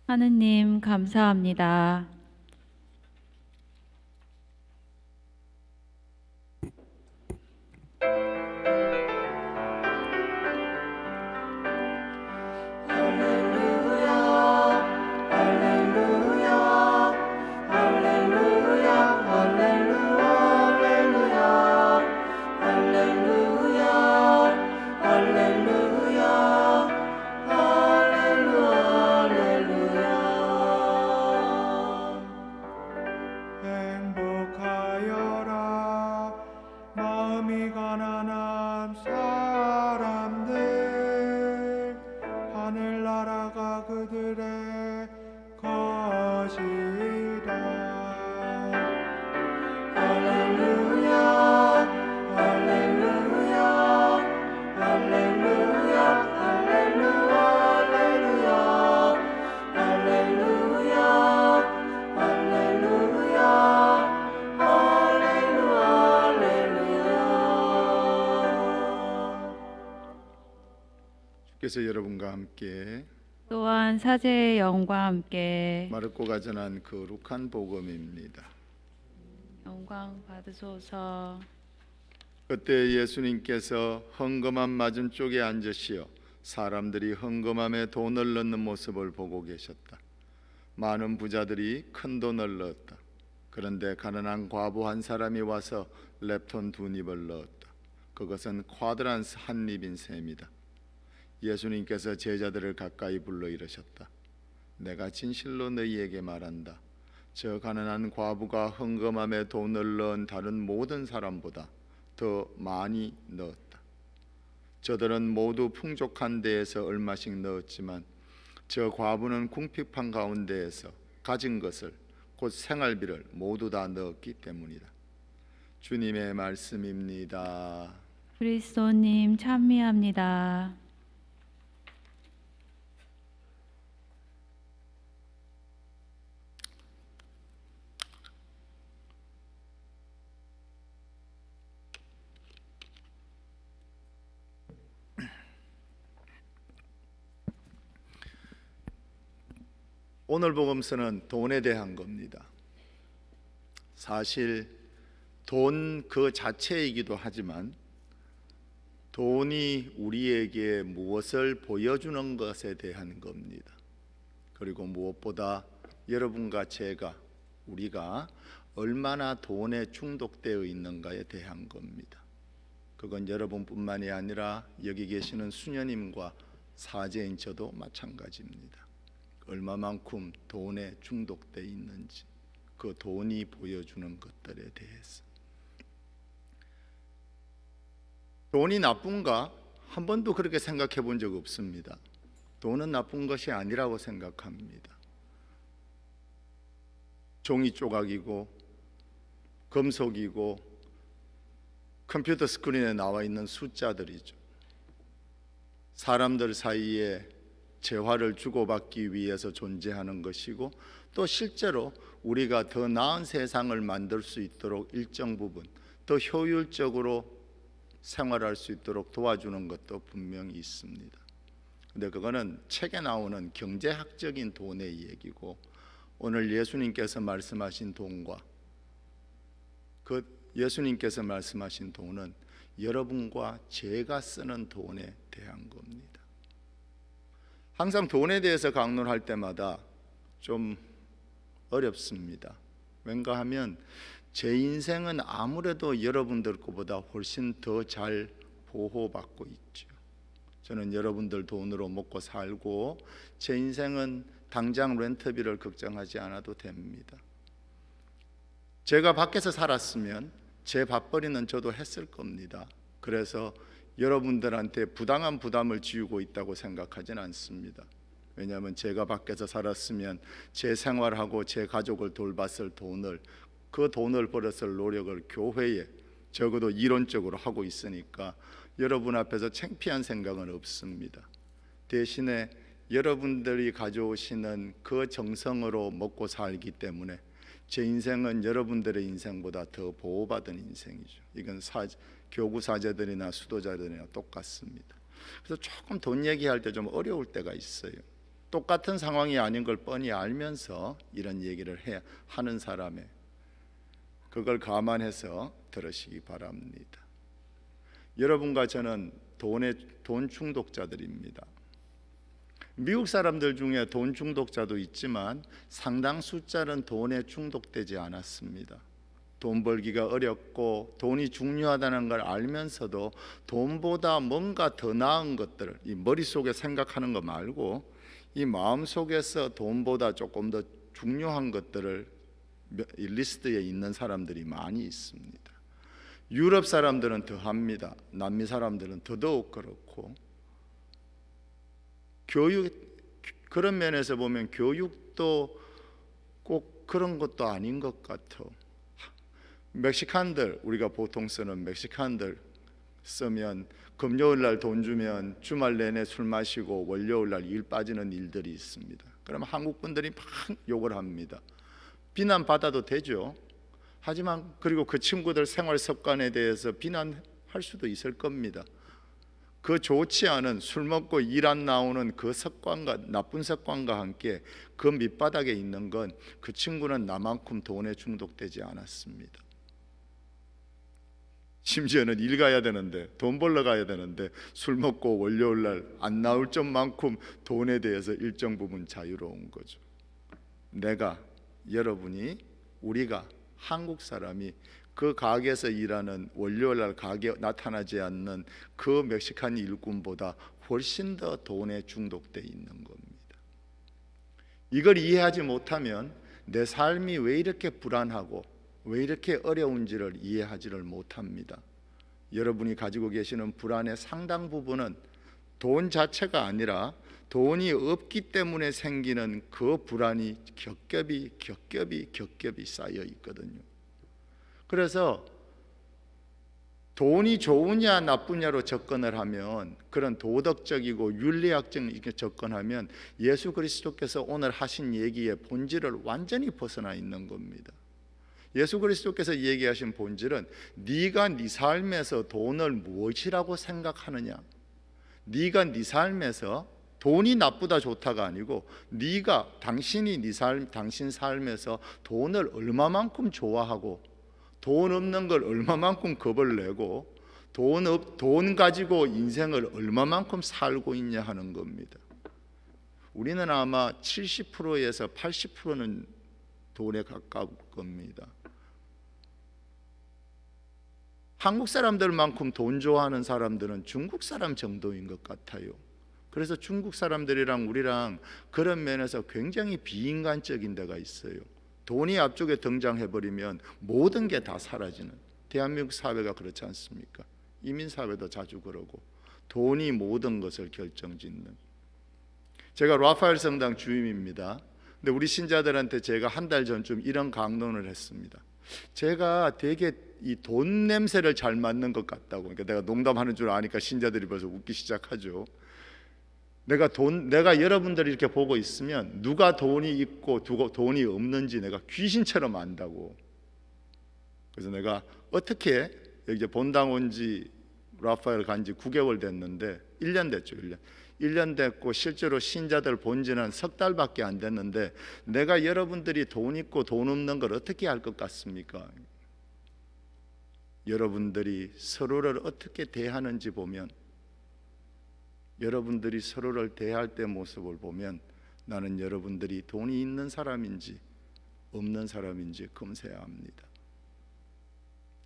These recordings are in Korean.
하느님 감사합니다. 행복하여라 마음이 가난한 사람들 하늘나라가 그들의 것이라. 할렐루야 할렐루야 할렐루야 할렐루야 할렐루야 할렐루야 주께서 여러분과 함께 또한 사제의 영과 함께 마르코가 전한 거룩한 복음입니다. 영광 받으소서. 그때 예수님께서 헌금함 맞은쪽에 앉으시어 사람들이 헌금함에 돈을 넣는 모습을 보고 계셨다. 많은 부자들이 큰 돈을 넣었다. 그런데 가난한 과부 한 사람이 와서 렙톤 2립을 넣었다. 그것은 쿼드란스 한 립인 셈이다. 예수님께서 제자들을 가까이 불러 이르셨다. 내가 진실로 너희에게 말한다. 저 가난한 과부가 헌금함에 돈을 넣은 다른 모든 사람보다 더 많이 넣었다. 저들은 모두 풍족한 데에서 얼마씩 넣었지만 저 과부는 궁핍한 가운데에서 가진 것을 곧 생활비를 모두 다 넣었기 때문이다. 주님의 말씀입니다. 그리스도님 찬미합니다. 오늘 복음서는 돈에 대한 겁니다. 사실 돈 그 자체이기도 하지만 돈이 우리에게 무엇을 보여주는 것에 대한 겁니다. 그리고 무엇보다 여러분과 제가 우리가 얼마나 돈에 중독되어 있는가에 대한 겁니다. 그건 여러분뿐만이 아니라 여기 계시는 수녀님과 사제인 저도 마찬가지입니다. 얼마만큼 돈에 중독되어 있는지 그 돈이 보여주는 것들에 대해서. 돈이 나쁜가? 한 번도 그렇게 생각해 본 적 없습니다. 돈은 나쁜 것이 아니라고 생각합니다. 종이 조각이고 금속이고 컴퓨터 스크린에 나와 있는 숫자들이죠. 사람들 사이에 재화를 주고받기 위해서 존재하는 것이고 또 실제로 우리가 더 나은 세상을 만들 수 있도록 일정 부분 더 효율적으로 생활할 수 있도록 도와주는 것도 분명히 있습니다. 근데 그거는 책에 나오는 경제학적인 돈의 얘기고 오늘 예수님께서 말씀하신 돈과 그 예수님께서 말씀하신 돈은 여러분과 제가 쓰는 돈에 대한 겁니다. 항상 돈에 대해서 강론할 때마다 좀 어렵습니다. 왠가 하면 제 인생은 아무래도 여러분들 것보다 훨씬 더 잘 보호받고 있죠. 저는 여러분들 돈으로 먹고 살고 제 인생은 당장 렌트비를 걱정하지 않아도 됩니다. 제가 밖에서 살았으면 제 밥벌이는 저도 했을 겁니다. 그래서 여러분들한테 부당한 부담을 지우고 있다고 생각하지는 않습니다. 왜냐하면 제가 밖에서 살았으면 제 생활하고 제 가족을 돌봤을 돈을 그 돈을 벌었을 노력을 교회에 적어도 이론적으로 하고 있으니까 여러분 앞에서 창피한 생각은 없습니다. 대신에 여러분들이 가져오시는 그 정성으로 먹고 살기 때문에 제 인생은 여러분들의 인생보다 더 보호받은 인생이죠. 이건 교구 사제들이나 수도자들이나 똑같습니다. 그래서 조금 돈 얘기할 때 좀 어려울 때가 있어요. 똑같은 상황이 아닌 걸 뻔히 알면서 이런 얘기를 하는 사람의 그걸 감안해서 들으시기 바랍니다. 여러분과 저는 돈 중독자들입니다. 미국 사람들 중에 돈 중독자도 있지만 상당 숫자는 돈에 중독되지 않았습니다. 돈 벌기가 어렵고 돈이 중요하다는 걸 알면서도 돈보다 뭔가 더 나은 것들을 이 머릿속에 생각하는 거 말고 이 마음속에서 돈보다 조금 더 중요한 것들을 이 리스트에 있는 사람들이 많이 있습니다. 유럽 사람들은 더 합니다. 남미 사람들은 더더욱 그렇고, 그런 면에서 보면 교육도 꼭 그런 것도 아닌 것 같아. 멕시칸들, 우리가 보통 쓰는 멕시칸들 쓰면 금요일 날 돈 주면 주말 내내 술 마시고 월요일 날 일 빠지는 일들이 있습니다. 그러면 한국 분들이 막 욕을 합니다. 비난받아도 되죠. 하지만 그리고 그 친구들 생활 습관에 대해서 비난할 수도 있을 겁니다. 그 좋지 않은 술 먹고 일 안 나오는 그 습관과 나쁜 습관과 함께 그 밑바닥에 있는 건 그 친구는 나만큼 돈에 중독되지 않았습니다. 심지어는 일 가야 되는데, 돈 벌러 가야 되는데 술 먹고 월요일 날 안 나올 점만큼 돈에 대해서 일정 부분 자유로운 거죠. 내가, 여러분이, 우리가, 한국 사람이 그 가게에서 일하는 월요일 날 가게에 나타나지 않는 그 멕시칸 일꾼보다 훨씬 더 돈에 중독돼 있는 겁니다. 이걸 이해하지 못하면 내 삶이 왜 이렇게 불안하고 왜 이렇게 어려운지를 이해하지를 못합니다. 여러분이 가지고 계시는 불안의 상당 부분은 돈 자체가 아니라 돈이 없기 때문에 생기는 그 불안이 겹겹이 쌓여 있거든요. 그래서 돈이 좋으냐 나쁘냐로 접근을 하면, 그런 도덕적이고 윤리학적인 접근하면 예수 그리스도께서 오늘 하신 얘기의 본질을 완전히 벗어나 있는 겁니다. 예수 그리스도께서 얘기하신 본질은 네가 네 삶에서 돈을 무엇이라고 생각하느냐, 네가 네 삶에서 돈이 나쁘다 좋다가 아니고 당신이 당신 삶에서 돈을 얼마만큼 좋아하고 돈 없는 걸 얼마만큼 겁을 내고 돈 가지고 인생을 얼마만큼 살고 있냐 하는 겁니다. 우리는 아마 70%에서 80%는 돈에 가까울 겁니다. 한국 사람들만큼 돈 좋아하는 사람들은 중국 사람 정도인 것 같아요. 그래서 중국 사람들이랑 우리랑 그런 면에서 굉장히 비인간적인 데가 있어요. 돈이 앞쪽에 등장해버리면 모든 게 다 사라지는, 대한민국 사회가 그렇지 않습니까? 이민 사회도 자주 그러고 돈이 모든 것을 결정짓는. 제가 라파엘 성당 주임입니다. 근데 우리 신자들한테 제가 한 달 전쯤 이런 강론을 했습니다. 제가 되게 이 돈 냄새를 잘 맡는 것 같다고. 그러니까 내가 농담하는 줄 아니까 신자들이 벌써 웃기 시작하죠. 내가 여러분들이 이렇게 보고 있으면 누가 돈이 있고 누가 돈이 없는지 내가 귀신처럼 안다고. 그래서 내가 어떻게, 이제 본당 온지 라파엘 간지 9개월 됐는데 1년 됐죠. 1년 됐고 실제로 신자들 본 지는 석 달밖에 안 됐는데 내가 여러분들이 돈 있고 돈 없는 걸 어떻게 알 것 같습니까? 여러분들이 서로를 어떻게 대하는지 보면, 여러분들이 서로를 대할 때 모습을 보면 나는 여러분들이 돈이 있는 사람인지 없는 사람인지 금세야 합니다.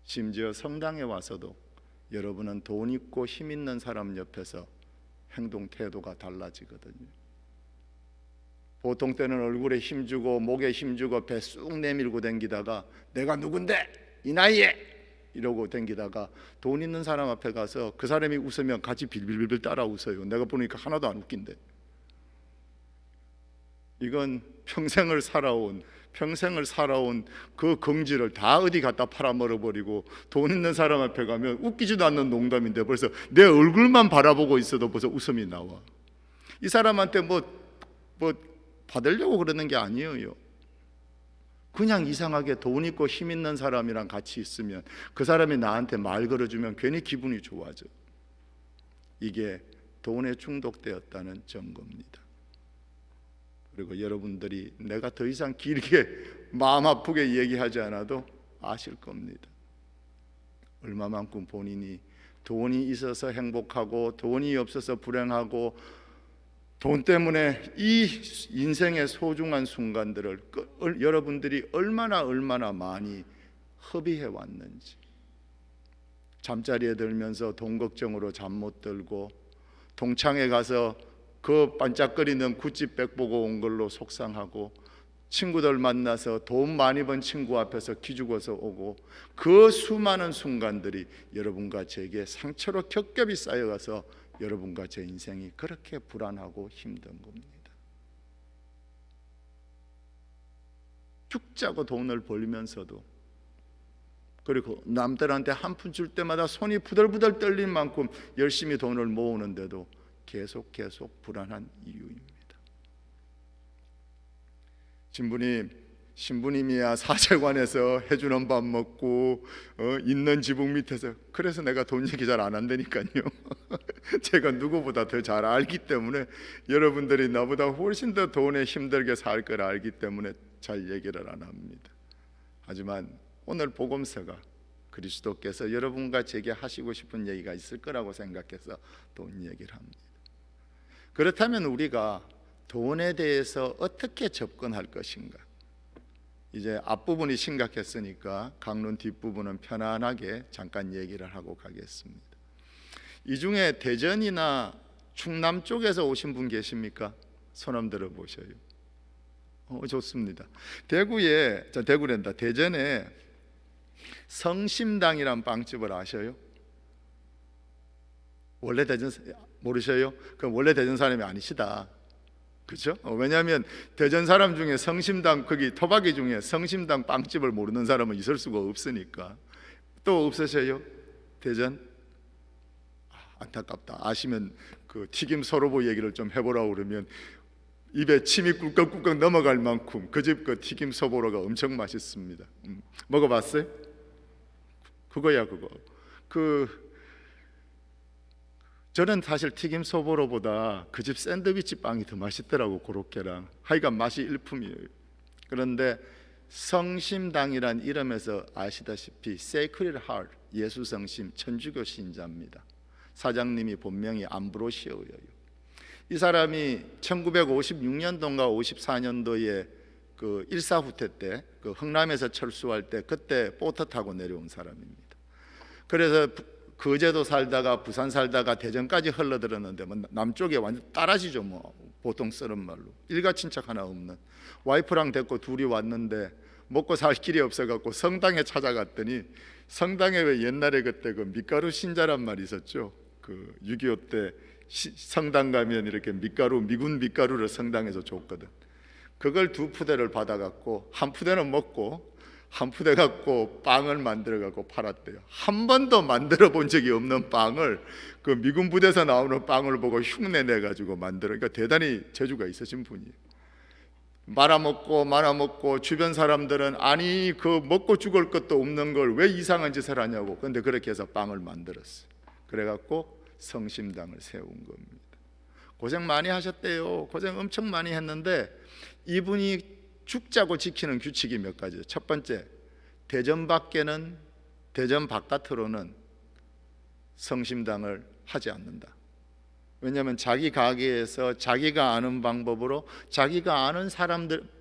심지어 성당에 와서도 여러분은 돈 있고 힘 있는 사람 옆에서 행동 태도가 달라지거든요. 보통 때는 얼굴에 힘주고 목에 힘주고 배 쑥 내밀고 댕기다가 내가 누군데 이 나이에 이러고 댕기다가 돈 있는 사람 앞에 가서 그 사람이 웃으면 같이 빌빌빌 따라 웃어요. 내가 보니까 하나도 안 웃긴데. 이건 평생을 살아온 그 긍지를 다 어디 갖다 팔아먹어버리고 돈 있는 사람 앞에 가면 웃기지도 않는 농담인데 벌써 내 얼굴만 바라보고 있어도 벌써 웃음이 나와. 이 사람한테 뭐 받으려고 그러는 게 아니에요. 그냥 이상하게 돈 있고 힘 있는 사람이랑 같이 있으면 그 사람이 나한테 말 걸어주면 괜히 기분이 좋아져. 이게 돈에 중독되었다는 증거입니다. 그리고 여러분들이 내가 더 이상 길게 마음 아프게 얘기하지 않아도 아실 겁니다. 얼마만큼 본인이 돈이 있어서 행복하고 돈이 없어서 불행하고 돈 때문에 이 인생의 소중한 순간들을 여러분들이 얼마나 많이 허비해 왔는지. 잠자리에 들면서 돈 걱정으로 잠 못 들고, 동창회 가서 그 반짝거리는 구찌백 보고 온 걸로 속상하고, 친구들 만나서 돈 많이 번 친구 앞에서 기죽어서 오고, 그 수많은 순간들이 여러분과 제게 상처로 겹겹이 쌓여가서 여러분과 제 인생이 그렇게 불안하고 힘든 겁니다. 죽자고 돈을 벌면서도, 그리고 남들한테 한 푼 줄 때마다 손이 부들부들 떨릴 만큼 열심히 돈을 모으는데도 계속 불안한 이유입니다. 신부님이야 사제관에서 해주는 밥 먹고 있는 지붕 밑에서, 그래서 내가 돈 얘기 잘 안 한다니까요. 제가 누구보다 더 잘 알기 때문에, 여러분들이 나보다 훨씬 더 돈에 힘들게 살 걸 알기 때문에 잘 얘기를 안 합니다. 하지만 오늘 복음서가 그리스도께서 여러분과 제게 하시고 싶은 얘기가 있을 거라고 생각해서 돈 얘기를 합니다. 그렇다면 우리가 돈에 대해서 어떻게 접근할 것인가? 이제 앞부분이 심각했으니까 강론 뒷부분은 편안하게 잠깐 얘기를 하고 가겠습니다. 이 중에 대전이나 충남 쪽에서 오신 분 계십니까? 손 한번 들어 보셔요. 좋습니다. 대전에 성심당이란 빵집을 아셔요? 원래 대전 모르셔요? 그럼 원래 대전 사람이 아니시다. 그렇죠? 왜냐하면 대전 사람 중에 성심당, 거기 토박이 중에 성심당 빵집을 모르는 사람은 있을 수가 없으니까. 또 없으셔요? 대전? 안타깝다. 아시면 그 튀김 소로보 얘기를 좀 해보라고 그러면 입에 침이 꿀꺽꿀꺽 넘어갈 만큼 그 집 그 튀김 소보로가 엄청 맛있습니다. 먹어봤어요? 그거야 그거. 저는 사실 튀김 소보로보다 그 집 샌드위치 빵이 더 맛있더라고. 고로케랑 하여간 맛이 일품이에요. 그런데 성심당이란 이름에서 아시다시피 Sacred Heart, 예수성심 천주교 신자입니다. 사장님이 본명이 암브로시오예요. 이 사람이 1956년도인가 54년도에 그 일사후퇴 때 그 흥남에서 철수할 때 그때 보트 타고 내려온 사람입니다. 그래서 거제도 살다가 부산 살다가 대전까지 흘러들었는데 뭐 남쪽에 완전 따라지죠. 뭐 보통 쓰는 말로 일가친척 하나 없는, 와이프랑 데리고 둘이 왔는데 먹고 살 길이 없어갖고 성당에 찾아갔더니, 성당에 왜 옛날에 그때 그 밀가루 신자란 말이 있었죠. 그 6.25 때 성당 가면 이렇게 미군 밀가루를 성당에서 줬거든. 그걸 2푸대를 받아갖고 한 푸대는 먹고 한 푸대 갖고 빵을 만들어 갖고 팔았대요. 한 번도 만들어 본 적이 없는 빵을 그 미군 부대에서 나오는 빵을 보고 흉내 내 가지고 만들어. 그러니까 대단히 재주가 있으신 분이에요. 말아먹고 주변 사람들은 아니 그 먹고 죽을 것도 없는 걸 왜 이상한 짓을 하냐고. 그런데 그렇게 해서 빵을 만들었어요. 그래갖고 성심당을 세운 겁니다. 고생 많이 하셨대요. 고생 엄청 많이 했는데 이분이 죽자고 지키는 규칙이 몇 가지예요. 첫 번째, 대전 바깥으로는 성심당을 하지 않는다. 왜냐하면 자기 가게에서 자기가 아는 방법으로, 자기가 아는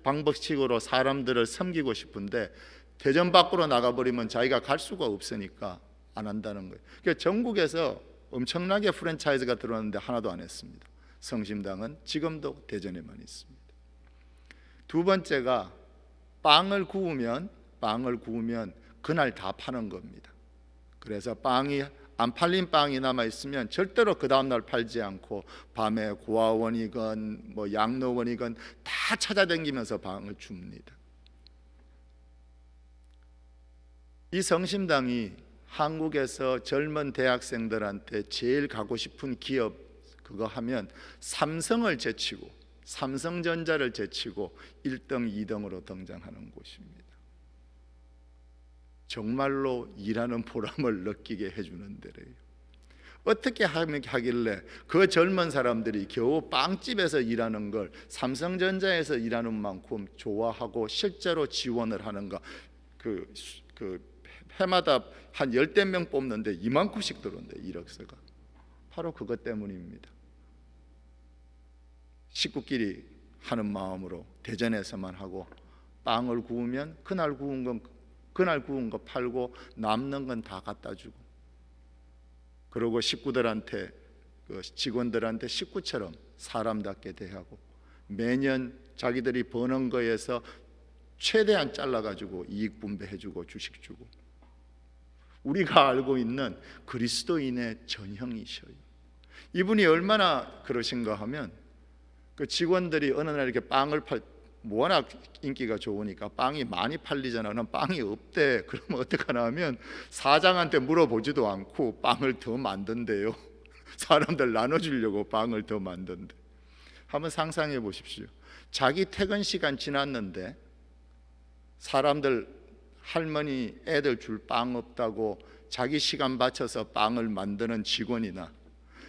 방법식으로 사람들을 섬기고 싶은데 대전 밖으로 나가버리면 자기가 갈 수가 없으니까 안 한다는 거예요. 그러니까 전국에서 엄청나게 프랜차이즈가 들어왔는데 하나도 안 했습니다. 성심당은 지금도 대전에만 있습니다. 두 번째가 빵을 구우면 그날 다 파는 겁니다. 그래서 빵이 안 팔린 빵이 남아 있으면 절대로 그 다음 날 팔지 않고 밤에 고아원이건 뭐 양로원이건 다 찾아다니면서 빵을 줍니다. 이 성심당이 한국에서 젊은 대학생들한테 제일 가고 싶은 기업 그거 하면 삼성을 제치고, 삼성전자를 제치고 1등, 2등으로 등장하는 곳입니다. 정말로 일하는 보람을 느끼게 해주는 데래요. 어떻게 하길래 그 젊은 사람들이 겨우 빵집에서 일하는 걸 삼성전자에서 일하는 만큼 좋아하고 실제로 지원을 하는가? 그 해마다 한 10명 뽑는데 이만큼씩 들어온대, 이력서가. 바로 그것 때문입니다. 식구끼리 하는 마음으로 대전에서만 하고, 빵을 구우면 그날 구운 거 팔고 남는 건 다 갖다 주고, 그리고 식구들한테, 직원들한테 식구처럼 사람답게 대하고, 매년 자기들이 버는 거에서 최대한 잘라가지고 이익 분배해주고 주식 주고, 우리가 알고 있는 그리스도인의 전형이셔요. 이분이 얼마나 그러신가 하면, 그 직원들이 어느 날 이렇게 빵을 워낙 인기가 좋으니까 빵이 많이 팔리잖아. 그럼 빵이 없대. 그러면 어떡하나 하면 사장한테 물어보지도 않고 빵을 더 만든대요. 사람들 나눠주려고 빵을 더 만든대. 한번 상상해 보십시오. 자기 퇴근 시간 지났는데 사람들, 할머니 애들 줄 빵 없다고 자기 시간 맞춰서 빵을 만드는 직원이나,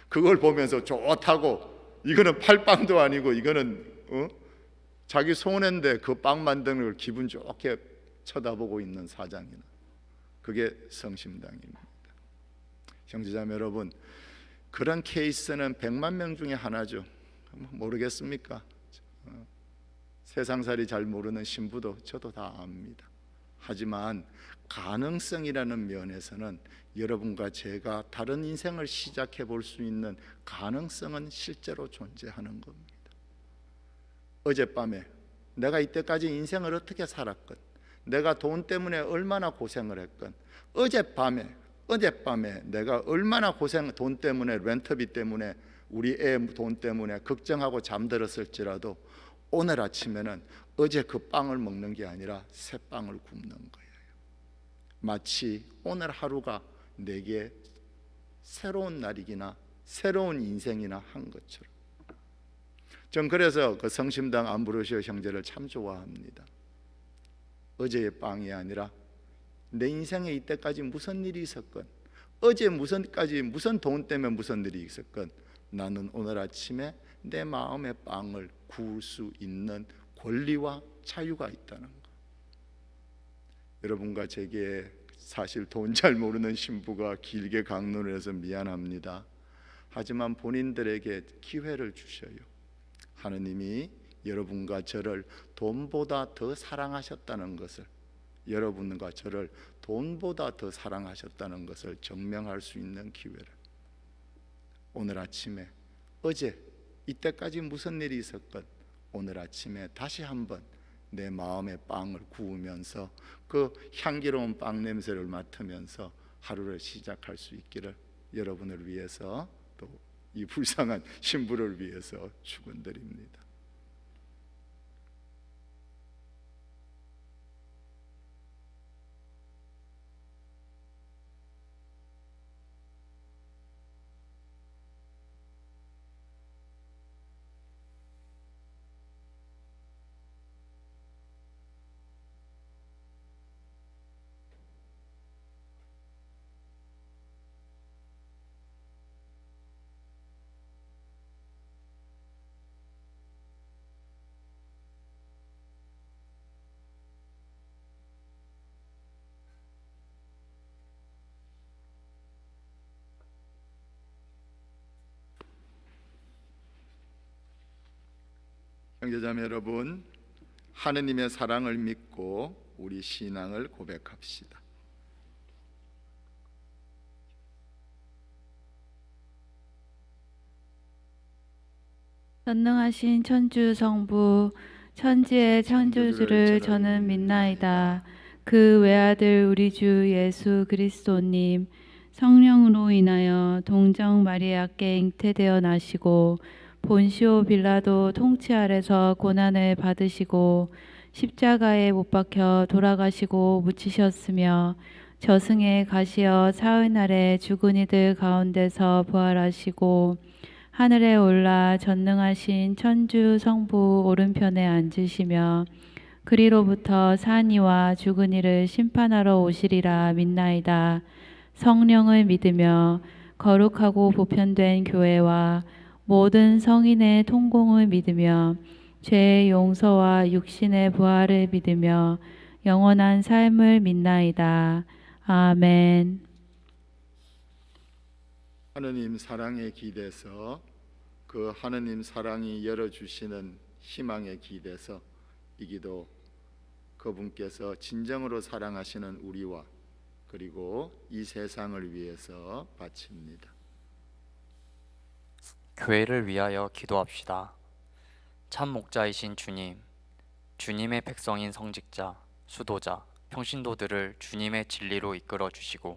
그걸 보면서 좋다고, 이거는 팔 빵도 아니고 이거는 자기 손해인데 그 빵 만드는 걸 기분 좋게 쳐다보고 있는 사장이나, 그게 성심당입니다. 형제자매 여러분, 그런 케이스는 100만 명 중에 하나죠. 모르겠습니까? 세상살이 잘 모르는 신부도 저도 다 압니다. 하지만 가능성이라는 면에서는 여러분과 제가 다른 인생을 시작해 볼 수 있는 가능성은 실제로 존재하는 겁니다. 어젯밤에 내가 이때까지 인생을 어떻게 살았건, 내가 돈 때문에 얼마나 고생을 했건, 어젯밤에 내가 얼마나 돈 때문에, 렌터비 때문에, 우리 애 돈 때문에 걱정하고 잠들었을지라도 오늘 아침에는 어제 그 빵을 먹는 게 아니라 새 빵을 굽는 거예요. 마치 오늘 하루가 내게 새로운 날이기나 새로운 인생이나 한 것처럼. 전 그래서 그 성심당 암브로시오 형제를 참 좋아합니다. 어제의 빵이 아니라 내 인생에 이때까지 무슨 일이 있었건, 어제 무슨 돈 때문에 무슨 일이 있었건, 나는 오늘 아침에 내 마음의 빵을 구울 수 있는 권리와 자유가 있다는 것. 여러분과 제게 사실 돈 잘 모르는 신부가 길게 강론을 해서 미안합니다. 하지만 본인들에게 기회를 주셔요. 하느님이 여러분과 저를 돈보다 더 사랑하셨다는 것을, 여러분과 저를 돈보다 더 사랑하셨다는 것을 증명할 수 있는 기회를, 오늘 아침에 어제 이때까지 무슨 일이 있었건 오늘 아침에 다시 한번 내 마음의 빵을 구우면서 그 향기로운 빵 냄새를 맡으면서 하루를 시작할 수 있기를 여러분을 위해서, 또 이 불쌍한 신부를 위해서 축원드립니다. 형제자매 여러분, 하느님의 사랑을 믿고 우리 신앙을 고백합시다. 전능하신 천주 성부, 천지의 창조주를 저는 믿나이다. 그 외아들 우리 주 예수 그리스도님, 성령으로 인하여 동정 마리아께 잉태되어 나시고 본시오 빌라도 통치 아래서 고난을 받으시고 십자가에 못 박혀 돌아가시고 묻히셨으며 저승에 가시어 사흘 날에 죽은 이들 가운데서 부활하시고 하늘에 올라 전능하신 천주 성부 오른편에 앉으시며 그리로부터 산 이와 죽은 이를 심판하러 오시리라 믿나이다. 성령을 믿으며 거룩하고 보편된 교회와 모든 성인의 통공을 믿으며 죄의 용서와 육신의 부활을 믿으며 영원한 삶을 믿나이다. 아멘. 하느님 사랑에 기대서 그 하느님 사랑이 열어주시는 희망에 기대서 이 기도 그분께서 진정으로 사랑하시는 우리와 그리고 이 세상을 위해서 바칩니다. 교회를 위하여 기도합시다. 참 목자이신 주님, 주님의 백성인 성직자, 수도자, 평신도들을 주님의 진리로 이끌어 주시고